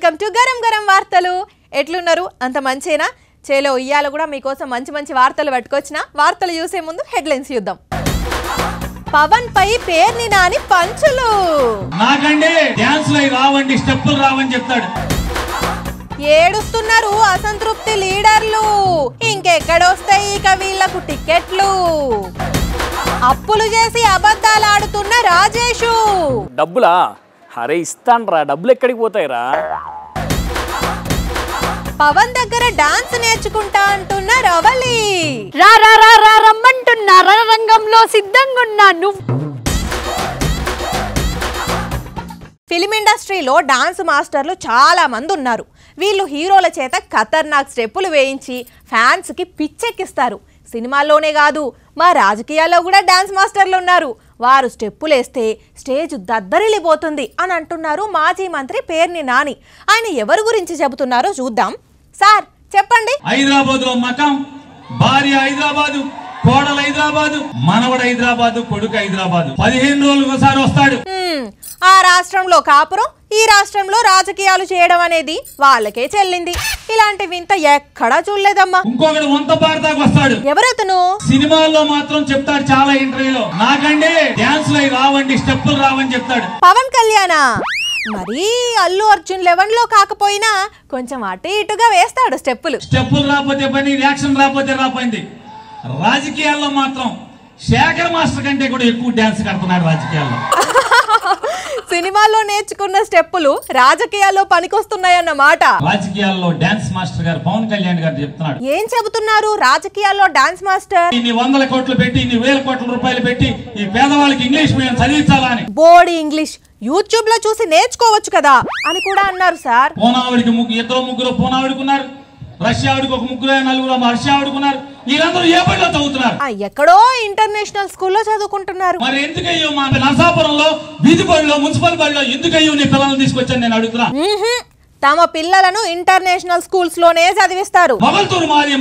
Welcome to garam garam వార్తలు. ఎట్లున్నారు? అంత మంచేనా? చేలో ఉయ్యాల కూడా మీకోసం మంచి మంచి వార్తలు పట్టుకొచ్చిన. వార్తలు చూసే ముందు హెడ్లైన్స్ చూద్దాం. పవన్ పై పేర్ని నాని పంచులు. నాకండి డాన్స్ లై రావండి, స్టెప్పులు రావని చెప్తాడు. ఏడుస్తున్నారు అసంతృప్తి లీడర్లు. ఇంకెక్కడొస్తాయి ఇక వీళ్లకు టికెట్లు? అప్పులు చేసి అబద్ధాలు ఆడుతున్న రాజేషు. డబ్బులా? అరే ఇస్తాన్రా, డబ్బులు ఎక్కడికి పోతాయిరా? పవన్ దగ్గర డాన్స్ నేర్చుకుంటా అంటున్న రవలి. రా రా రా రా రమ్మంటున్నా, రంగంలో సిద్ధంగా ఉన్నా. ఫిలిం ఇండస్ట్రీలో డాన్స్ మాస్టర్లు చాలా మంది ఉన్నారు. వీళ్ళు హీరోల చేత ఖతర్నాక్ స్టెప్పులు వేయించి ఫ్యాన్స్కి పిచ్చెక్కిస్తారు. సినిమాల్లోనే కాదు, మా రాజకీయాల్లో కూడా డాన్స్ మాస్టర్లు ఉన్నారు. వారు స్టెప్పులేస్తే స్టేజ్ దద్దరిల్లిపోతుంది అని అంటున్నారు మాజీ మంత్రి పేర్ని నాని. ఆయన ఎవరి గురించి చెబుతున్నారో చూద్దాం. సార్ చెప్పండి. హైదరాబాద్ లో మకం, భార్య హైదరాబాదు, కోడలు హైదరాబాదు, మనవడు హైదరాబాదు, కొడుకు హైదరాబాదు. 15 రోజులకు ఒకసారి వస్తాడు. ఆ రాష్ట్రంలో కాపురం, ఈ రాష్ట్రంలో రాజకీయాలు చేయడం అనేది వాళ్ళకే చెల్లింది. ఇలాంటి వింత ఎక్కడా చూడలేదమ్మా. ఇంకొకడు వంత పాడతాకు వస్తాడు. ఎవరతను? సినిమాల్లో మాత్రం చెప్తాడు చాలా ఇంటర్వ్యూలో, నాకండి డాన్స్ లై రావండి, స్టెప్పులు రావని చెప్తాడు. పవన్ కళ్యాణ్ మరి అల్లు అర్జున్ 11 లో కాకపోయినా కొంచెం అటు ఇటుగా వేస్తాడు స్టెప్పులు. స్టెప్పులు రాకపోతే పని, రియాక్షన్ రాకపోతే రాపోయింది. రాజకీయాల్లో మాత్రం శేఖర్ మాస్టర్ కంటే కూడా ఎక్కువ డాన్స్ కడుతున్నాడు రాజకీయాల్లో. సినిమాల్లో నేర్చుకున్న స్టెప్పులు రాజకీయాల్లో పనికొస్తున్నాయన్నమాట. రాజకీయాల్లో డాన్స్ మాస్టర్ గారు పవన్ కళ్యాణ్ గారు చెప్తున్నాడు. ఏం చెబుతున్నారు? రాజకీయాల్లో డాన్స్ మాస్టర్ ఇన్ని 100 కోట్లు పెట్టి, ఇన్ని 1000 కోట్ల రూపాయలు పెట్టి ఈ పేదవాళ్ళకి ఇంగ్లీష్ మీడియం చదివించాలని, బోర్డు ఇంగ్లీష్ యూట్యూబ్ లో చూసి నేర్చుకోవచ్చు కదా అని కూడా అన్నారు సార్. పూనావిడికి ఇద్దరు ముగ్గురు పూనావిడికి ఉన్నారు, రష్యావిడికి ఒక ముగ్గురు నలుగురు రష్యావిడికి ఉన్నారు. వీళ్ళందరూ ఏ బడిలో చదువుతున్నారు? ఎక్కడో ఇంటర్నేషనల్ స్కూల్లో చదువుకుంటున్నారు. మరి ఎందుకయ్యో మా నరసాపురంలో వీధి బడిలో, మున్సిపల్ బడిలో ఎందుకయ్యో నీ పిల్లల్ని తీసుకొచ్చాను నేను అడుగుతున్నా. తమ పిల్లలను ఇంటర్నేషనల్ స్కూల్స్ లోనే చదివిస్తారు. మొగల్తూరు మాది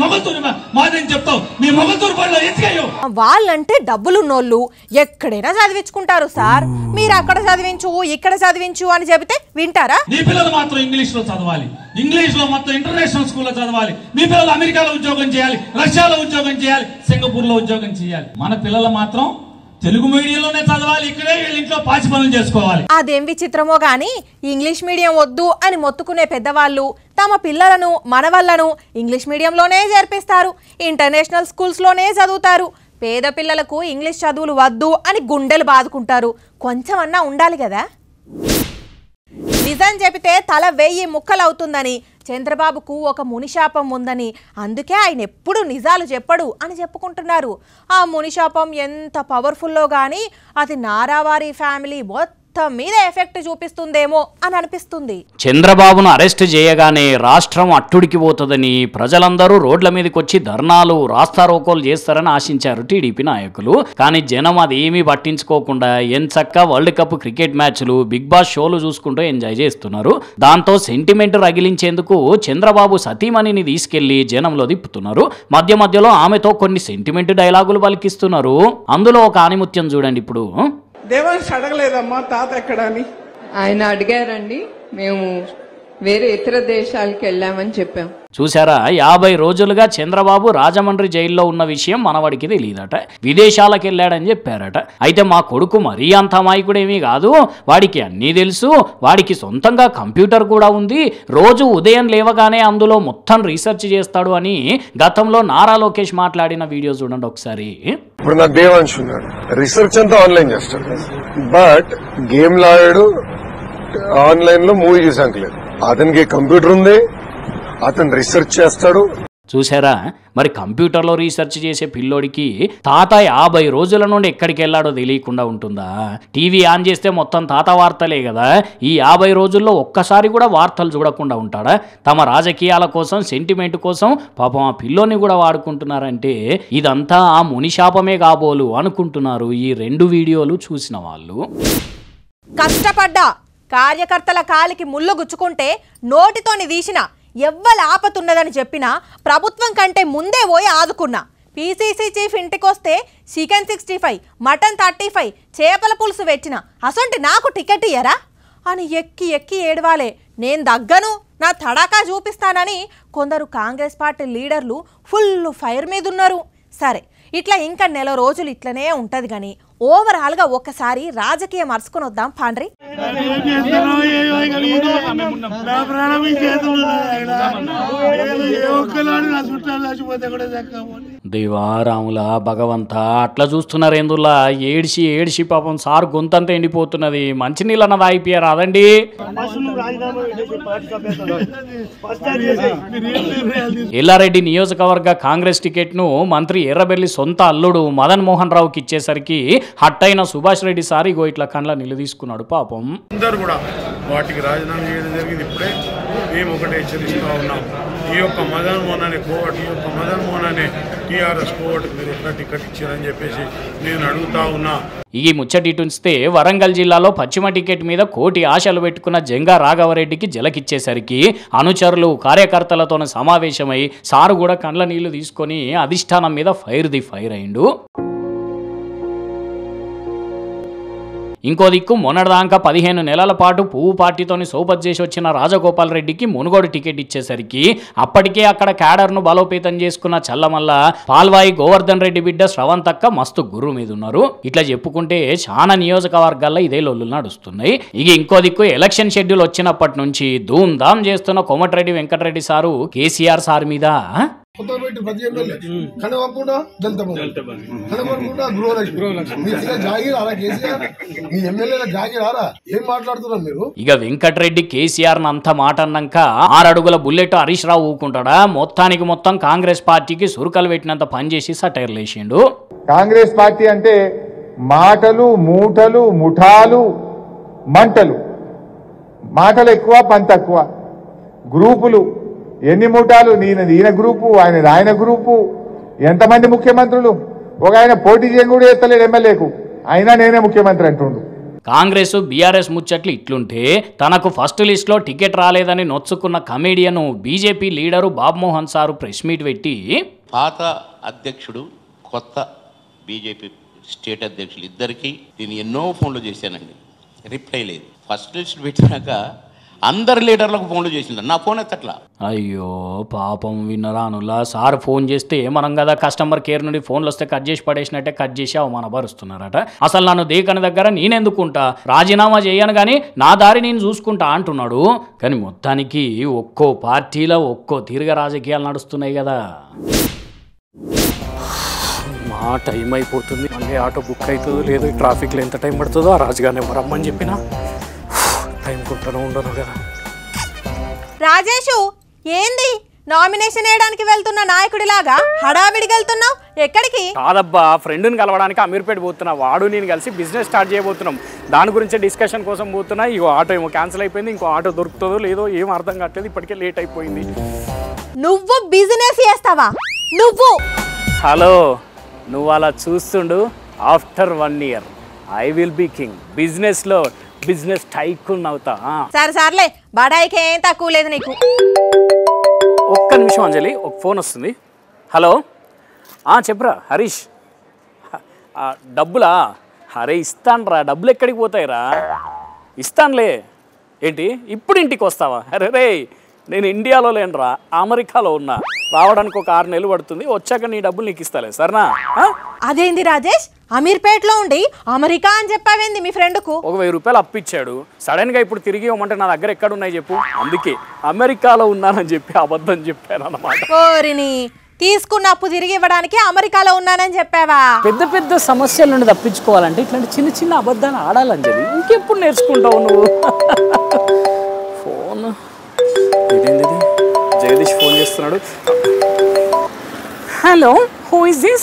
అని చెప్తావు, మీ మొగల్తూరు బడిలో ఎందుకయ్యో? వాళ్ళంటే డబ్బులున్నోళ్ళు ఎక్కడైనా చదివించుకుంటారు సార్. మీరు అక్కడ చదివించు, ఇక్కడ చదివించు అని చెబితే వింటారా? మీ పిల్లలు మాత్రం ఇంగ్లీష్ లో చదవాలి, ఇంగ్లీష్ లో మొత్తం ఇంటర్నేషనల్ స్కూల్లో చదవాలి. మీ పిల్లలు అమెరికాలో ఉద్యోగం చేయాలి, రష్యాలో ఉద్యోగం చేయాలి, సింగపూర్ లో ఉద్యోగం చేయాలి. మన పిల్లలు మాత్రం తెలుగు మీడియంలోనే చదవాలి, ఇక్కడే వీళ్ళ ఇంట్లో పాచి పనులు చేసుకోవాలి. అదేం విచిత్రమో గాని ఇంగ్లీష్ మీడియం వద్దు అని మొత్తుకునే పెద్దవాళ్ళు తమ పిల్లలను, మనవళ్లను ఇంగ్లీష్ మీడియంలోనే చేర్పిస్తారు, ఇంటర్నేషనల్ స్కూల్స్ లోనే చదువుతారు. పేద పిల్లలకు ఇంగ్లీష్ చదువులు వద్దు అని గుండెలు బాదుకుంటారు. కొంచెం అన్నా ఉండాలి కదా. నిజం చెబితే తల 1000 ముక్కలవుతుందని, చంద్రబాబుకు ఒక మునిశాపం ఉందని, అందుకే ఆయన ఎప్పుడు నిజాలు చెప్పడు అని చెప్పుకుంటున్నారు. ఆ మునిశాపం ఎంత పవర్ఫుల్లో గానీ అది నారావారి ఫ్యామిలీ మొత్తం మీద ఎఫెక్ట్ చూపిస్తుందేమో అని అనిపిస్తుంది. చంద్రబాబును అరెస్ట్ చేయగానే రాష్ట్రం అట్టుడికి పోతుందని ప్రజలందరూ రోడ్ల మీదకి వచ్చి ధర్నాలు, రాస్తారోకోలు చేస్తారని ఆశించారు టీడీపీ నాయకులు. కానీ జనం అది ఏమీ పట్టించుకోకుండా ఎంచక్కా వరల్డ్ కప్ క్రికెట్ మ్యాచ్లు, బిగ్ బాస్ షోలు చూసుకుంటూ ఎంజాయ్ చేస్తున్నారు. దాంతో సెంటిమెంట్ రగిలించేందుకు చంద్రబాబు సతీమణిని తీసుకెళ్లి జనంలో దిప్పుతున్నారు. మధ్య మధ్యలో ఆమెతో కొన్ని సెంటిమెంట్ డైలాగులు పలికిస్తున్నారు. అందులో ఒక ఆనిముత్యం చూడండి ఇప్పుడు. దేవాంశ్ అడగలేదమ్మా తాత ఎక్కడ అని. ఆయన అడిగారండి, మేము వేరే ఇతర దేశాలకు వెళ్ళామని చెప్పాం. చూసారా, 50 రోజులుగా చంద్రబాబు రాజమండ్రి జైల్లో ఉన్న విషయం మనవాడికి తెలియదట, విదేశాలకు వెళ్ళాడని చెప్పారట. అయితే మా కొడుకు మరీ అంత అమాయకుడేమీ కాదు, వాడికి అన్నీ తెలుసు, వాడికి సొంతంగా కంప్యూటర్ కూడా ఉంది, రోజు ఉదయం లేవగానే అందులో మొత్తం రీసెర్చ్ చేస్తాడు అని గతంలో నారా లోకేష్ మాట్లాడిన వీడియో చూడండి ఒకసారి. ఇప్పుడు నా దేవాంశ్ ఉన్నాడు, రీసెర్చ్ అంతా ఆన్లైన్ చేస్తాడు, బట్ గేమ్ లాడాడు, ఆన్లైన్ లో మూవీ చూసాక లేదు. అతనికి కంప్యూటర్ ఉంది, అతను రీసెర్చ్ చేస్తాడు. చూసారా, మరి కంప్యూటర్లో రీసెర్చ్ చేసే పిల్లోడికి తాత 50 రోజుల నుండి ఎక్కడికి వెళ్ళాడో తెలియకుండా ఉంటుందా? టీవీ ఆన్ చేస్తే మొత్తం తాత వార్తలే కదా. ఈ 50 రోజుల్లో ఒక్కసారి కూడా వార్తలు చూడకుండా ఉంటాడా? తమ రాజకీయాల కోసం, సెంటిమెంట్ కోసం పాపం ఆ పిల్లోని కూడా వాడుకుంటున్నారంటే ఇదంతా ఆ మునిశాపమే కాబోలు అనుకుంటున్నారు ఈ 2 వీడియోలు చూసిన వాళ్ళు. కష్టపడ్డా కార్యకర్తల కాలికి ముళ్ళు గుచ్చుకుంటే నోటితోని తీసిన ఎవ్వల ఆపతున్నదని చెప్పినా ప్రభుత్వం కంటే ముందే పోయి ఆదుకున్నా. పీసీసీ చీఫ్ ఇంటికొస్తే చికెన్ 65, మటన్ 35, చేపల పులుసు పెట్టిన అసొంటి నాకు టికెట్ ఇయ్యరా అని ఎక్కి ఎక్కి ఏడవాలే. నేను దగ్గను, నా తడాకా చూపిస్తానని కొందరు కాంగ్రెస్ పార్టీ లీడర్లు ఫుల్ ఫైర్ మీద ఉన్నారు. సరే, ఇట్లా ఇంకా నెల రోజులు ఇట్లనే ఉంటుంది కానీ ఓవరాల్గా ఒక్కసారి రాజకీయం మరుచుకొని వద్దాం పాండ్రి. దేవారాముల భగవంత అట్లా చూస్తున్నారేందులా ఏడిసి ఏడిసి పాపం సార్ గొంతంతా ఎండిపోతున్నది. మంచినీళ్ళు అన్నది అయిపోయారు అదండి. ఎల్లారెడ్డి నియోజకవర్గ కాంగ్రెస్ టికెట్ ను మంత్రి ఎర్రబెల్లి సొంత అల్లుడు మదన్ మోహన్ రావుకి ఇచ్చేసరికి హట్ అయిన సుభాష్ రెడ్డి సార్ ఇగో ఇట్లా కండ్ల నిలు తీసుకున్నాడు పాపం. అందరూ కూడా వాటికి రాజీనామా చేయడం జరిగింది. ఇప్పుడే మేము ఒకటే హెచ్చరిస్తూ ఉన్నాం, ఈ యొక్క మదన్ మోహన్ అనే కోవట్, ఈ యొక్క మదన్ మోహన్ అనే టీఆర్ఎస్ కోవట్ మీరు ఎట్లా టికెట్ ఇచ్చారని చెప్పేసి నేను అడుగుతా ఉన్నా. ఈ ముచ్చటిటుంచితే వరంగల్ జిల్లాలో పశ్చిమ టికెట్ మీద కోటి ఆశలు పెట్టుకున్న జంగా రాఘవరెడ్డికి జలకిచ్చేసరికి అనుచరులు కార్యకర్తలతో సమావేశమై సారు కూడా కండ్ల నీళ్లు తీసుకొని అధిష్టానం మీద ఫైర్ అయిండు. ఇంకో దిక్కు మొన్నటిదాకా 15 నెలల పాటు పువ్వు పార్టీతోని సోపత్ చేసి వచ్చిన రాజగోపాల్ రెడ్డికి మునుగోడు టికెట్ ఇచ్చేసరికి అప్పటికే అక్కడ క్యాడర్ను బలోపేతం చేసుకున్న చల్లమల్ల పాల్వాయి గోవర్ధన్ రెడ్డి బిడ్డ శ్రవంతక్క మస్తు గుర్రు మీద ఉన్నారు. ఇట్లా చెప్పుకుంటే చాలా నియోజకవర్గాల్లో ఇదే లొల్లులు నడుస్తున్నాయి. ఇక ఇంకో దిక్కు ఎలక్షన్ షెడ్యూల్ వచ్చినప్పటి నుంచి ధూమ్ ధామ్ చేస్తున్న కోమటిరెడ్డి వెంకటరెడ్డి సారు కేసీఆర్ సార్ మీద ప్రతి ఎమ్మెల్యే కనవకుండా దళిత కనవకుండా గృహలక్ష్మి మీ ఎమ్మెల్యేల జాగిరారా ఏం మాట్లాడుతున్నారు మీరు? ఇక వెంకటరెడ్డి కేసీఆర్ అంత మాట అన్నాక 6 అడుగుల బుల్లెట్ హరీష్ రావు ఊకుంటాడా? మొత్తానికి మొత్తం కాంగ్రెస్ పార్టీకి సురుకలు పెట్టినంత పనిచేసి సటైర్లు వేసిండు. కాంగ్రెస్ పార్టీ అంటే మాటలు మూటలు ముఠాలు మంటలు, మాటలు ఎక్కువ పని తక్కువ, గ్రూపులు ఎన్ని ముఠాలు, ఈయన గ్రూపు ఆయన గ్రూపు, ఎంతమంది ముఖ్యమంత్రులు, ఒక ఆయన పోటీ చేయడం కూడా ఎత్తలేడు ఎమ్మెల్యేకు, అయినా నేనే ముఖ్యమంత్రి అంటుండు. కాంగ్రెస్ బీఆర్ఎస్ ముచ్చట్లు ఇట్లుంటే తనకు ఫస్ట్ లిస్ట్లో టికెట్ రాలేదని నొచ్చుకున్న comedian BJP leader Babu Mohan sir press meet పెట్టి పాత అధ్యక్షుడు కొత్త బీజేపీ స్టేట్ అధ్యక్షులు ఇద్దరికి నేను ఎన్నో ఫోన్లు చేశానండి, రిప్లై లేదు. ఫస్ట్ లిస్ట్ పెట్టినాక అందరు లీడర్లకు ఫోన్లు చేసిండు, నా ఫోన్ ఎత్తట్లా. అయ్యో పాపం విన్నరానులా సార్ ఫోన్ చేస్తే మనం కదా కస్టమర్ కేర్ నుండి ఫోన్లు వస్తే కట్ చేసి పడేసినట్టే కట్ చేసి అవమానపరుస్తున్నారట. అసలు నన్ను దేకని దగ్గర నేనెందుకుంటా, రాజీనామా చేయను కానీ నా దారి నేను చూసుకుంటా అంటున్నాడు. కానీ మొత్తానికి ఒక్కో పార్టీలో ఒక్కో తీరుగా రాజకీయాలు నడుస్తున్నాయి కదా. మా టైం అయిపోతుంది, మళ్ళీ ఆటో బుక్ అవుతుందో లేదో, ట్రాఫిక్లో ఎంత టైం పడుతుందో ఆ రాజుగారిని రమ్మని చెప్పినా టైం కుంటూనే ఉండను కదా. రాజేషు ఏంది నామినేషన్ వేయడానికి వెళ్తున్న నాయకుడిలాగా హడావిడికి వెళ్తున్నావు? ఎక్కడికి? కాదబ్బా, ఫ్రెండ్ని కలవడానికి అమీర్పేట పోతున్నా. వాడు నేను కలిసి బిజినెస్ స్టార్ట్ చేయబోతున్నాం, దాని గురించి డిస్కషన్ కోసం పోతున్నా. ఇగో ఆటో ఏమో క్యాన్సిల్ అయిపోయింది, ఇంకో ఆటో దొరుకుతుందో లేదో ఏం అర్థం కావట్లేదు, ఇప్పటికే లేట్ అయిపోయింది. నువ్వు బిజినెస్ చేస్తావా? నువ్వు హలో, నువ్వు అలా చూస్తుండు, after 1 year I will be king. బిజినెస్లో బిజినెస్ టైకూన్ అవుతా. సర్లే, బడాయికి ఏం తక్కువ లేదు నీకు. ఒక్క నిమిషం అంజలి, ఒక ఫోన్ వస్తుంది. హలో, చెప్పురా హరీష్. డబ్బులా? అరే ఇస్తానురా, డబ్బులు ఎక్కడికి పోతాయిరా? ఇస్తానులే. ఏంటి ఇప్పుడు ఇంటికి వస్తావా? అరే రే, నేను ఇండియాలో లేనురా, అమెరికాలో ఉన్నా. రావడానికి ఒక 6 నెలలు పడుతుంది, వచ్చాక నీ డబ్బులు నీకు ఇస్తాలే, సరేనా? అదేంది రాజేష్, అమీర్పేటలో ఉండి అమెరికా అని చెప్పావేంది మీ ఫ్రెండ్కు? ఒక 1000 రూపాయలు అప్పిచ్చాడు, సడన్గా ఇప్పుడు తిరిగి ఇవ్వమంటే నా దగ్గర ఎక్కడ ఉన్నాయి చెప్పు. అందుకే అమెరికాలో ఉన్నానని చెప్పి అబద్ధం చెప్పాను అన్నమాట. ఓరిని, తీసుకున్న అప్పు తిరిగి ఇవ్వడానికి అమెరికాలో ఉన్నానని చెప్పావా? పెద్ద పెద్ద సమస్యల నుండి తప్పించుకోవాలంటే ఇట్లాంటి చిన్న చిన్న అబద్ధాలు ఆడాలని చెప్పి ఇంకెప్పుడు నేర్చుకుంటావు నువ్వు? ఫోన్ ఇదేంది, జగదీష్ ఫోన్ చేస్తున్నాడు. Hello, who is this?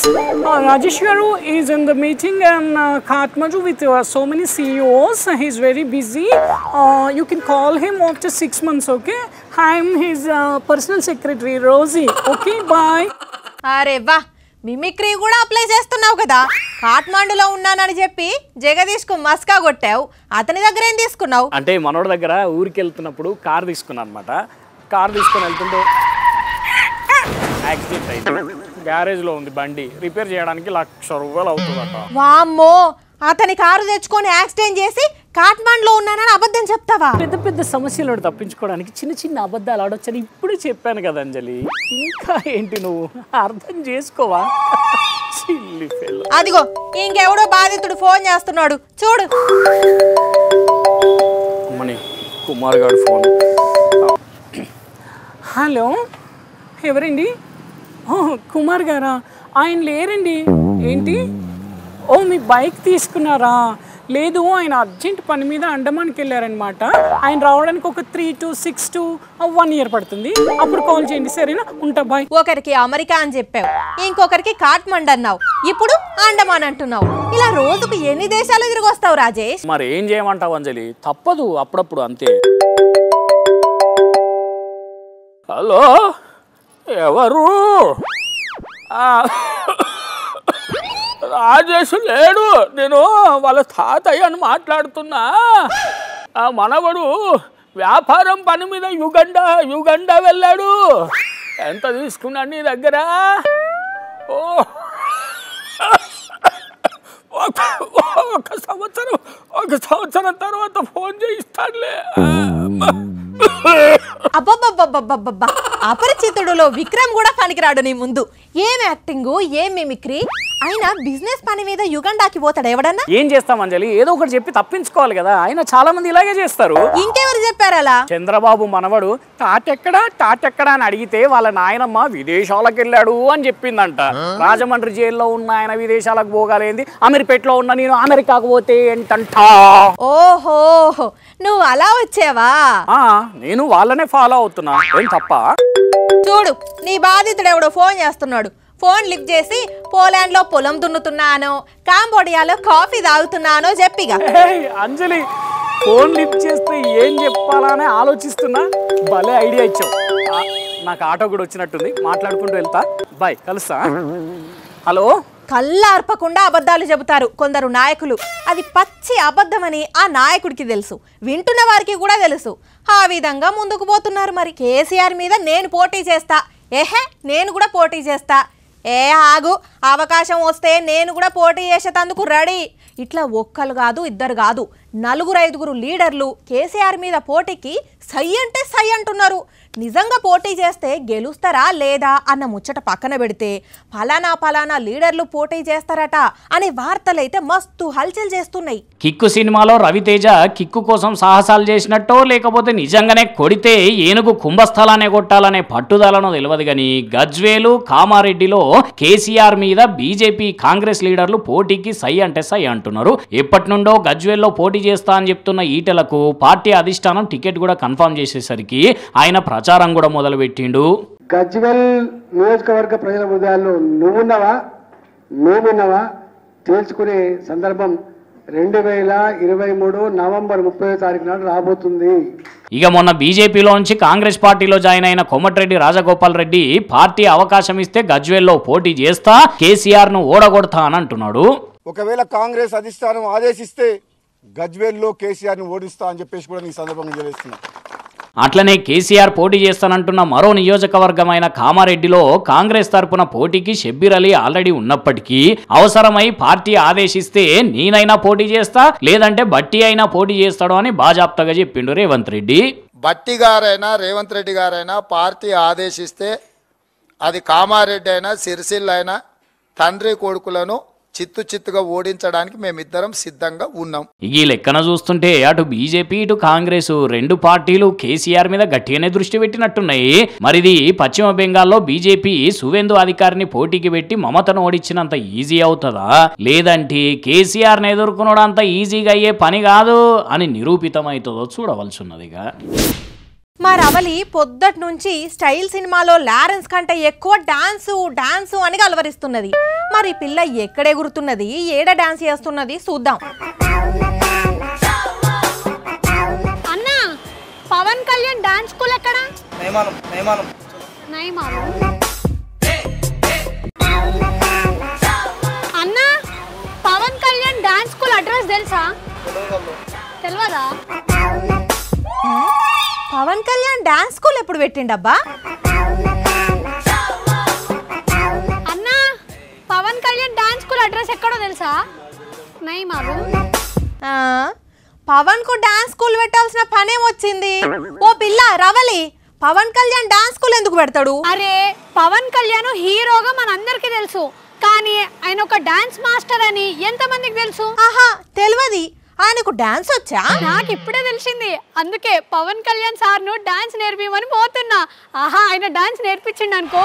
Rajesh Garu is in the meeting in Kathmandu with so many CEOs. He's very busy. You can call him after 6 months, okay? I'm his personal secretary, Rosie. Okay, bye. అరే వా, mimicry కూడా apply చేస్తున్నావు కదా. కాఠ్మండులో ఉన్నానని చెప్పి జగదీష్కు మస్కా కొట్టావు, అతని దగ్గర ఏం తీసుకున్నావు? అంటే మనోడి దగ్గర ఊరికి వెళ్తున్నప్పుడు కార్ తీసుకున్నాను అనమాట. కార్ తీసుకొని వెళ్తుంటే యాక్సిడెంట్ అయింది. గ్యారేజ్లో ఉంది బండి, రిపేర్ చేయడానికి 1,00,000 రూపాయలు అవుతుందట. వామ్మో, అతని కారు తెచ్చుకొని యాక్సిడెంట్ చేసి కాట్మాండ్లో ఉన్నానని అబద్ధం చెప్తావా? పెద్ద పెద్ద సమస్యలను తప్పించుకోవడానికి చిన్న చిన్న అబద్ధాలు ఆడొచ్చని ఇప్పుడే చెప్పాను కదా అంజలి. ఇంకా ఏంటి నువ్వు అర్థం చేసుకోవా? అదిగో ఇంకెవడో బాధితుడు ఫోన్ చేస్తున్నాడు చూడు. కుమార్ గారు ఫోన్. హలో, ఎవరండి? కుమార్ గారా? ఆయన లేరండి. ఏంటి? ఓ, మీ బైక్ తీసుకున్నారా? లేదు, ఆయన అర్జెంట్ పని మీద అండమాన్కి వెళ్ళారనమాట. ఆయన రావడానికి ఒక 3 to 6 to 1 year పడుతుంది. అప్పుడు కాల్ చేయండి, సరేనా? ఉంటా, బాయ్. ఒకరికి అమెరికా అని చెప్పావు, ఇంకొకరికి కాట్మండ్ అన్నావు, ఇప్పుడు అండమాన్ అంటున్నావు. ఇలా రోజుకు ఎన్ని దేశాలు తిరిగి వస్తావు రాజేష్? మరి ఏం చేయమంటావు అంజలి, తప్పదు అప్పుడప్పుడు అంతే. హలో, ఎవరు? రాజేష్ లేడు, నేను వాళ్ళ తాతయ్య అని మాట్లాడుతున్నా. ఆ మనవడు వ్యాపారం పని మీద యుగండా వెళ్ళాడు. ఎంత తీసుకున్నాడు నీ దగ్గర? ఓ, ఒక సంవత్సరం తర్వాత ఫోన్ చేయిస్తాడులే. అబ్బబ్బబ్బబ్బబ్బబ్బా, అపరిచితుడులో విక్రమ్ కూడా పనికిరాడు నీ ముందు. ఏం యాక్టింగ్, ఏం మిమిక్రీ. ఆయన బిజినెస్ పని మీద యుగండాకి పోతాడు ఎవడన్నా? ఏం చేస్తాం అంజలి, ఏదో ఒకటి చెప్పి తప్పించుకోవాలి కదా. ఆయన చాలా మంది ఇలాగే చేస్తారు. ఇంకెవరు చెప్పారు అలా? చంద్రబాబు మనవడు తాటెక్కడా అని అడిగితే వాళ్ళ నాయనమ్మ విదేశాలకు వెళ్ళాడు అని చెప్పిందంట. రాజమండ్రి జైల్లో ఉన్న ఆయన విదేశాలకు పోగాలేంది, అమీర్పేటలో ఉన్న నేను అమెరికాకు పోతే ఏంటంట. ఓహో, నువ్వు అలా వచ్చావా? నేను వాళ్ళనే ఫాలో అవుతున్నా, ఏం తప్ప? చూడు, నీ బాధితుడు ఎవడో ఫోన్ చేస్తున్నాడు. ఫోన్ లిఫ్ట్ చేసి పోలాండ్ లో పొలం దున్నుతున్నానో, కాంబోడియాలో కాఫీ తాగుతున్నానో చెప్పిగా. అంజలి, ఫోన్ లిఫ్ట్ చేస్తే ఏం చెప్పాలని ఆలోచిస్తున్నా. భలే ఐడియా ఇచ్చావు. నాకు ఆటో కూడా వచ్చినట్టుంది, మాట్లాడుకుంటూ వెళ్తా. బాయ్, కలుస్తా. హలో. కళ్ళార్పకుండా అబద్ధాలు చెబుతారు కొందరు నాయకులు. అది పచ్చి అబద్ధమని ఆ నాయకుడికి తెలుసు, వింటున్న వారికి కూడా తెలుసు. ఆ విధంగా ముందుకు పోతున్నారు. మరి కేసీఆర్ మీద నేను పోటీ చేస్తా, నేను కూడా పోటీ చేస్తా. ఆగు, అవకాశం వస్తే నేను కూడా పోటీ చేసేటందుకు రెడీ. ఇట్లా ఒక్కరు కాదు, ఇద్దరు కాదు, 4-5 లీడర్లు కేసీఆర్ మీద పోటీకి సై అంటే సై అంటున్నారు. నిజంగా పోటీ చేస్తే గెలుస్తారా లేదా అన్న ముచ్చట పక్కన పెడితే ఫలానా లీడర్లు పోటీ చేస్తారట అనే వార్తలైతే మస్తు హల్చల్ చేస్తున్నాయి. కిక్కు సినిమాలో రవితేజ కిక్కు కోసం సాహసాలు చేసినట్టో లేకపోతే నిజంగానే కొడితే ఏనుగు కుంభస్థలానే కొట్టాలనే పట్టుదలను తెలియదు గాని గజ్వేలు కామారెడ్డిలో కేసీఆర్ మీద బీజేపీ కాంగ్రెస్ లీడర్లు పోటీకి సై అంటే సై అంటున్నారు. ఎప్పటి నుండో గజ్వేల్లో పోటీ చేస్తా అని చెప్తున్న ఈటలకు పార్టీ అధిష్టానం టికెట్ కూడా కన్ఫర్మ్ చేసేసరికి ఆయన ప్రచారం కూడా మొదలుపెట్టిండు. గజ్వేల్ నియోజకవర్గ ప్రజల హృదయాల్లో నువ్వున్నావా తేల్చుకునే సందర్భం 2023 నవంబర్ 30వ తారీఖు నాడు రాబోతుంది. ఇక మొన్న బీజేపీలో నుంచి కాంగ్రెస్ పార్టీలో జాయిన్ అయిన కోమటిరెడ్డి రాజగోపాల్ రెడ్డి పార్టీ అవకాశం ఇస్తే గజ్వేల్లో పోటీ చేస్తా, కేసీఆర్ ను ఓడగొడతా అని అంటున్నాడు. ఒకవేళ కాంగ్రెస్ అధిష్టానం ఆదేశిస్తే గజ్వేల్లో కేసీఆర్ ను ఓడిస్తా అని చెప్పేసి కూడా ఈ సందర్భంగా తెలియజేస్తున్నా. అట్లనే కేసీఆర్ పోటీ చేస్తానంటున్న మరో నియోజకవర్గమైన కామారెడ్డిలో కాంగ్రెస్ తరపున పోటీకి షబ్బీర్ అలీ ఆల్రెడీ ఉన్నప్పటికీ అవసరమై పార్టీ ఆదేశిస్తే నేనైనా పోటీ చేస్తా, లేదంటే బట్టి అయినా పోటీ చేస్తాడు అని బాజాప్తగా చెప్పిండు రేవంత్ రెడ్డి. బట్టి గారైనా రేవంత్ రెడ్డి గారైనా పార్టీ ఆదేశిస్తే అది కామారెడ్డి అయినా సిరిసిల్ల అయినా తండ్రి కొడుకులను చిత్తుగా ఓడించడానికి మేమిద్దరం సిద్ధంగా ఉన్నాం. ఈ లెక్కన చూస్తుంటే అటు బీజేపీ ఇటు కాంగ్రెస్ రెండు పార్టీలు కేసీఆర్ మీద గట్టిగానే దృష్టి పెట్టినట్టున్నాయి. మరిది పశ్చిమ బెంగాల్లో బీజేపీ సువేందు అధికారిని పోటీకి పెట్టి మమతను ఓడించినంత ఈజీ అవుతుందా, లేదంటే కేసీఆర్ని ఎదుర్కొనడం అంత ఈజీగా అయ్యే పని కాదు అని నిరూపితమవుతుందో చూడవలసి ఉన్నదిగా. మా రవలి పొద్దటి నుంచి స్టైల్ సినిమాలో లారెన్స్ కంటే ఎక్కువ డాన్సు అని అలవరిస్తున్నది. మరి పిల్ల ఎక్కడ ఎగురుతున్నది, ఏడ డాన్స్ చేస్తున్నది చూద్దాం. అన్నా, పవన్ కళ్యాణ్ డాన్స్ స్కూల్ ఎక్కడ? అన్నా, Pawan Kalyan dance school address తెలుసా? తెలియదా? పవన్ కళ్యాణ్ డాన్స్ స్కూల్ ఎప్పుడు పెట్టిండబ్బా? అన్నా, Pawan Kalyan dance school address ఎక్కడో తెలుసా? పవన్ కు డాన్స్ స్కూల్ పెట్టాల్సిన పనేమొచ్చింది? ఓ పిల్ల రవలి, పవన్ కళ్యాణ్ డాన్స్ స్కూల్ ఎందుకు పెడతాడు? అరే పవన్ కళ్యాణ్ హీరోగా మనందరికీ తెలుసు, కానీ ఆయన ఒక డాన్స్ మాస్టర్ అని ఎంతమందికి తెలుసు? ఆహా తెలియదు. ఆయనకు డాన్స్ వచ్చా? నాకు ఇప్పుడే తెలిసింది. అందుకే పవన్ కళ్యాణ్ సార్ ను డాన్స్ నేర్పిమని పోతున్నా. ఆహా ఆయన డాన్స్ నేర్పించిండు అనుకో.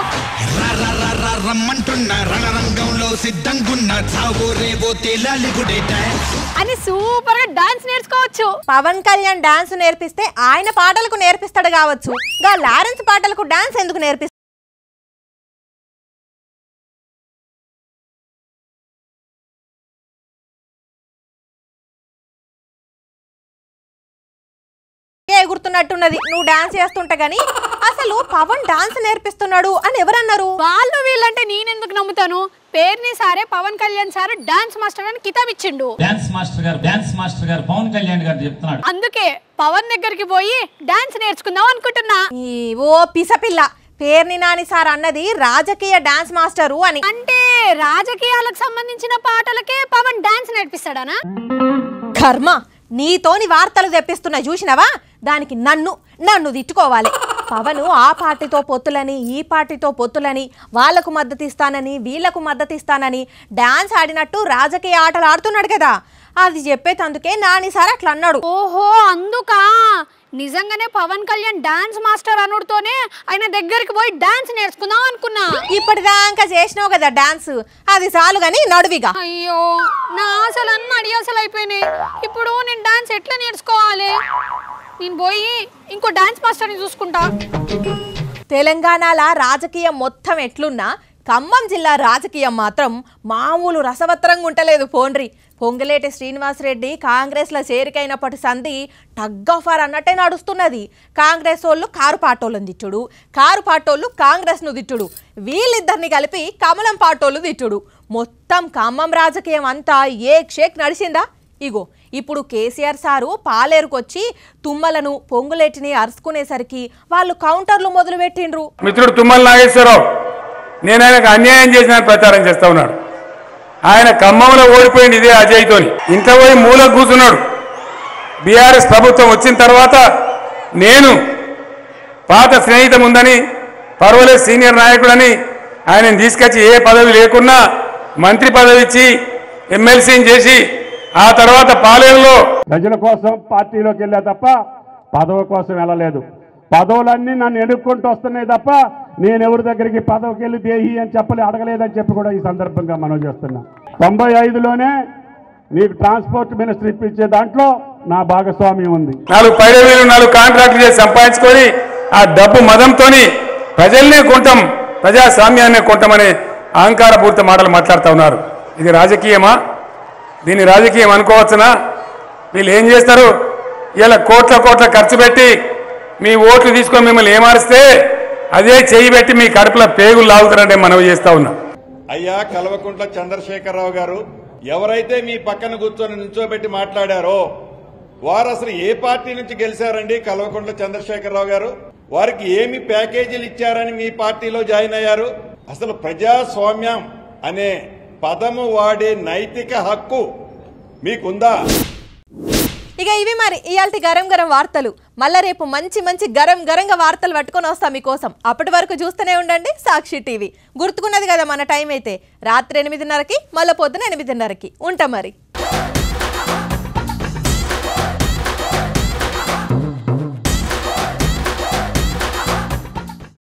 అని సూపర్ గా డాన్స్ నేర్చుకోవచ్చు. పవన్ కళ్యాణ్ డాన్స్ నేర్పిస్తే ఆయన పాటలకు నేర్పిస్తాడు కావచ్చు, గా లారెన్స్ పాటలకు డాన్స్ ఎందుకు నేర్పిస్తాడు? ఎగురుతున్నట్టున్నది నువ్వు డాన్స్ చేస్తుంటా గానీ అసలు పవన్ డాన్స్ నేర్పిస్తున్నాడు అని ఎవరన్నారు? వాళ్ళు వీళ్ళంటే నేనెందుకు నమ్ముతాను? పేరుని సారే Pawan Kalyan sir dance master అని కితాబ్ ఇచ్చిండు. డాన్స్ మాస్టర్ గారు పవన్ కళ్యాణ్ గారు చెప్తున్నాడు. అందుకే పవన్ దగ్గరికి పోయి డాన్స్ నేర్చుకుందాం అనుకుంటున్నా. ఓ పిసపిల్ల, పేర్ని నాని సార్ అన్నది రాజకీయ డాన్స్ మాస్టరు అని. అంటే రాజకీయాలకు సంబంధించిన పాటలకే పవన్ డాన్స్ నేర్పిస్తాడనా? కర్మ, నీతోని వార్తలు తెప్పిస్తున్నా చూసినవా? దానికి నన్ను తిట్టుకోవాలి. పవన్ ఆ పార్టీతో పొత్తులని, ఈ పార్టీతో పొత్తులని, వాళ్లకు మద్దతు ఇస్తానని, వీళ్లకు మద్దతు ఇస్తానని డాన్స్ ఆడినట్టు రాజకీయ ఆటలు ఆడుతున్నాడు కదా. అది చెప్పేటందుకే నాని సార్ అట్లా అన్నాడు. ఓహో అందుకా? నిజంగానే పవన్ కళ్యాణ్ డాన్స్ మాస్టర్ అనుడితోనే ఆయన దగ్గరికి పోయి డాన్స్ నేర్చుకుందాం అనుకున్నా. ఇప్పటిదాకా చేసినావు కదా డాన్స్, అది చాలు గాని నడువిగా. అయ్యో నా ఆశలు అన్నీ అడియాసలు అయిపోయినాయి. ఇప్పుడు నేను డాన్స్ ఎట్లా నేర్చుకోవాలి? నేను పోయి ఇంకో డాన్స్ మాస్టర్ని చూసుకుంటా. తెలంగాణలో రాజకీయం మొత్తం ఎట్లున్నా ఖమ్మం జిల్లా రాజకీయం మాత్రం మామూలు రసవత్తరంగా ఉంటలేదు. పోండ్రి పొంగులేటి శ్రీనివాసరెడ్డి కాంగ్రెస్లో చేరికైనప్పటి సంధి టగ్ ఆఫ్ వార్ అన్నట్టే నడుస్తున్నది. కాంగ్రెస్ వాళ్ళు కారు పాటోళ్ళని తిట్టుడు, కారు పాటోళ్ళు కాంగ్రెస్ను తిట్టుడు, వీళ్ళిద్దరిని కలిపి కమలం పాటోళ్ళు తిట్టుడు. మొత్తం ఖమ్మం రాజకీయం అంతా ఏక్ షేక్ నడిచిందా? ఇగో ఇప్పుడు కేసీఆర్ సారు పాలేరుకొచ్చి తుమ్మలను పొంగులేటిని అరుచుకునేసరికి వాళ్ళు కౌంటర్లు మొదలు పెట్టిండ్రు. మిత్రుడు తుమ్మల నాగేశ్వరరావు నేను ఆయనకు అన్యాయం చేసిన ప్రచారం చేస్తా ఉన్నాడు. ఆయన ఖమ్మంలో ఓడిపోయింది ఇదే అజయ్తోని. ఇంట్లో పోయి మూలకు కూర్చున్నాడు. బీఆర్ఎస్ ప్రభుత్వం వచ్చిన తర్వాత నేను పాత స్నేహితం ఉందని, పర్వాలేదు సీనియర్ నాయకుడని ఆయనను తీసుకొచ్చి ఏ పదవి లేకున్నా మంత్రి పదవి ఇచ్చి ఎమ్మెల్సీని చేసి ఆ తర్వాత పాలేరులో ప్రజల కోసం పార్టీలోకి వెళ్ళా తప్ప పదవి కోసం వెళ్ళలేదు. పదవులన్నీ నన్ను ఎదుర్కొంటూ వస్తున్నాయి తప్ప నేను ఎవరి దగ్గరికి పదవికి వెళ్ళి దేహి అని అడగలేదని చెప్పి కూడా ఈ సందర్భంగా మనం చేస్తున్నా. 95లోనే నీకు ట్రాన్స్పోర్ట్ మినిస్టర్ ఇప్పించే దాంట్లో నా భాగస్వామ్యం ఉంది. 4 పైరవీలు 4 కాంట్రాక్టులు చేసి సంపాదించుకొని ఆ డబ్బు మదంతో ప్రజల్నే కొంటాం, ప్రజాస్వామ్యాన్నే కొంటామనే అహంకారపూరిత మాటలు మాట్లాడుతూ ఉన్నారు. ఇది రాజకీయమా? దీన్ని రాజకీయం అనుకోవచ్చునా? వీళ్ళు ఏం చేస్తారు? ఇలా కోట్ల ఖర్చు పెట్టి మీ ఓట్లు తీసుకొని మిమ్మల్ని ఏమారిస్తే అదే చెయ్యి పెట్టి మీ కడుపులో పేగులు లాగుతారంటే మనవి చేస్తా ఉన్నాం. అయ్యా కల్వకుంట్ల చంద్రశేఖరరావు గారు ఎవరైతే మీ పక్కన కూర్చొని నుంచోబెట్టి మాట్లాడారో వారు అసలు ఏ పార్టీ నుంచి గెలిచారండి? కల్వకుంట్ల చంద్రశేఖరరావు గారు వారికి ఏమి ప్యాకేజీలు ఇచ్చారని మీ పార్టీలో జాయిన్ అయ్యారు? అసలు ప్రజాస్వామ్యం అనే పదము వాడే నైతిక హక్కు మీకుందా? ఇక ఇవి మరి ఇయాల్టి గరం వార్తలు. మళ్ళా రేపు మంచి గరంగా వార్తలు పట్టుకొని వస్తాం మీకోసం. అప్పటి వరకు చూస్తూనే ఉండండి సాక్షి టీవీ. గుర్తుకున్నది కదా మన టైం అయితే రాత్రి 8:30కి, మళ్ళీ పొద్దున 8:30కి ఉంటాం మరి.